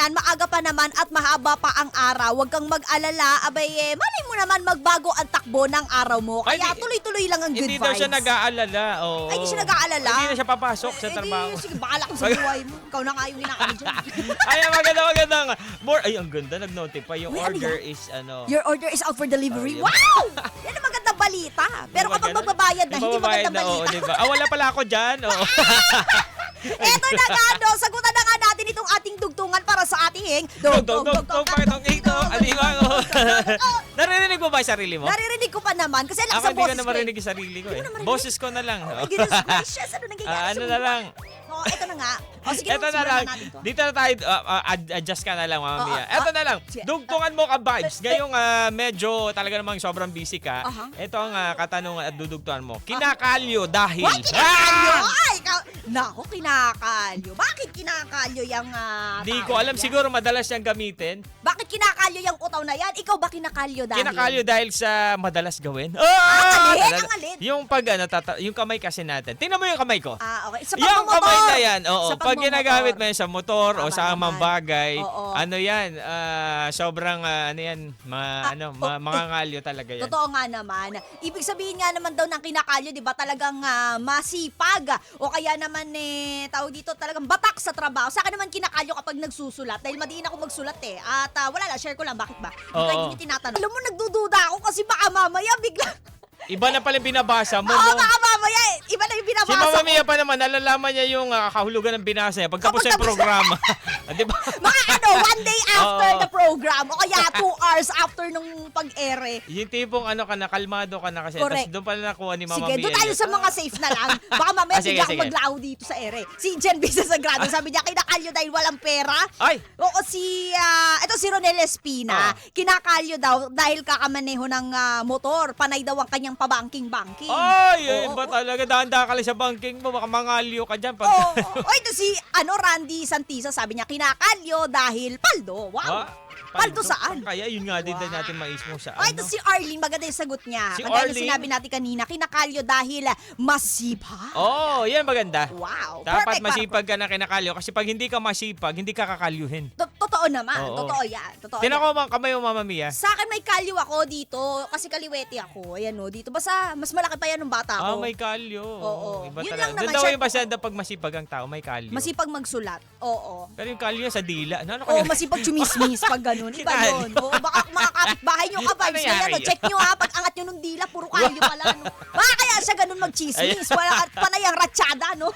yan, maaga pa naman at mahaba pa ang araw. Huwag kang mag-alala. Abay, malay mo naman magbago ang takbo ng araw mo. Kaya tuloy-tuloy lang ang good Hindi vibes. daw siya nag-aalala. Oo. Ay, hindi siya nag-aalala? Hindi na siya papasok sa trabaho. Sige, bahala ka sa buhay mo. Ikaw na nga yung inaano dyan. Ay, magandang. Ay, ang ganda. Nag-notify. Yung Uy, ano order yan? is ano. Your order is out for delivery. Yan. Wow! Yan ang magandang balita. Pero kapag magbabayad na, hindi magandang balita. Oo, diba? Wala pala ako dyan. Oo. Eto na nga, no? Sagutan na nga natin itong ating dugtungan para sa ating Pakitong ito. Aliwan ko. Naririnig mo ba yung sarili mo? Naririnig ko pa naman kasi lang Ako sa hindi ko boses na ko eh. marinig yung sarili ko eh. Hindi mo na marinig? Boses ko na lang. Oh my goodness gracious, ano nangyayari sa Ano mundo? na lang. Oh, eto na nga. Oh, sige, Eto na simulan lang. natin to. Dito na tayo. Adjust ka na lang, Mama Mia. Oo, Eto na lang. sige. Dugtungan mo ka vibes. Ngayong medyo talaga namang sobrang busy ka. Ito ang katanungan at dudugtungan mo. Kinakalyo dahil. Why kinakalyo? Ay, nako, kinakalyo. Bakit kinakalyo yung Di tao ko alam. yan? Siguro madalas siyang gamitin. Bakit kinakalyo yung utaw na yan? Ikaw ba kinakalyo dahil? Kinakalyo dahil sa madalas gawin. Ang alin? Yung yung kamay kasi natin. Tingnan mo yung kamay ko. Okay. Sa Yung pagmumotor. kamay na yan, oo. Sa Pag pagmumotor. ginagamit mo yan sa motor o Tama sa naman. mga bagay, Oo. ano yan, sobrang, ano yan, mga ngalyo talaga yan. Totoo nga naman. Ibig sabihin nga naman daw ng kinakalyo, di ba, talagang masipag. O kaya naman, tawag dito, talagang batak sa trabaho. Sa akin naman kinakalyo kapag nagsusulat. Dahil madiin ako magsulat eh. At wala lang, share ko lang. Bakit ba? Oo. Kahit hindi tinatanong. Alam mo, nagdududa ako kasi baka mamaya bigla. Iba na pala yung binabasa mo, Oo, no? baka mamaya. Iba na yung Si binabasa Mama ko. Mia pa naman, nalalaman niya yung kahulugan ng binasa niya pagtapos ng programa. Di ba? Mga one day after Oo. the program. O kaya 2 hours after nung pag-ere. Yung tipong ka na, kalmado ka na kasi. Correct. Tapos doon pala nakuha ni Mama Sige, Mia. doon tayo sa mga safe na lang. Baka mamaya Sige, bigla akong sige. maglao dito sa ere. Si Jen Bisa Sagrado, sabi niya, kinakalyo dahil walang pera. Ay! Oo, ito si Ronel Espina, kinakalyo daw dahil kakamaneho ng motor. Panay daw ang kanyang pabanking-banking. Ay! Oo. Ba talaga? Dahan-dahan ka lang sa banking mo. Baka mangalyo ka dyan. Oo. O ito si Randy Santisa, sabi niya, kinakalyo dahil paldo. Wow. Paldo saan? Kaya yun nga din natin maismo sa O ito si Arlene, maganda yung sagot niya. Si Kagaya na Arlene? sinabi natin kanina, kinakalyo dahil masipag. Oh, yan maganda. Wow. Dapat Perfect, masipag ka na kinakalyo kasi pag hindi ka masipag, hindi ka kakalyuhin. Totoo naman. Oo. Totoo yan. Totoo Tinan yan. ko mga kamay mo, Mama Mia. Sa akin may kalyo ako dito kasi kaliwete ako. Ayan o, dito. Basta mas malaki pa yan nung bata ako. May kalyo. Oo. Iba Yun talaga. lang naman Doon daw siya. yung basta pag masipag ang tao, may kalyo. Masipag magsulat. Oo. Pero yung kalyo sa dila. Ano Oo, masipag chumismis pag ganun. Iba Kinalyo. yun. Oo, baka mga kapitbahay nyo ka vibes na yan. Ano O, check nyo ha, pag angat nyo nung dila, puro kalyo pala. No? Baka kaya siya ganun magchismis. Wala panay ang ratsyada, no?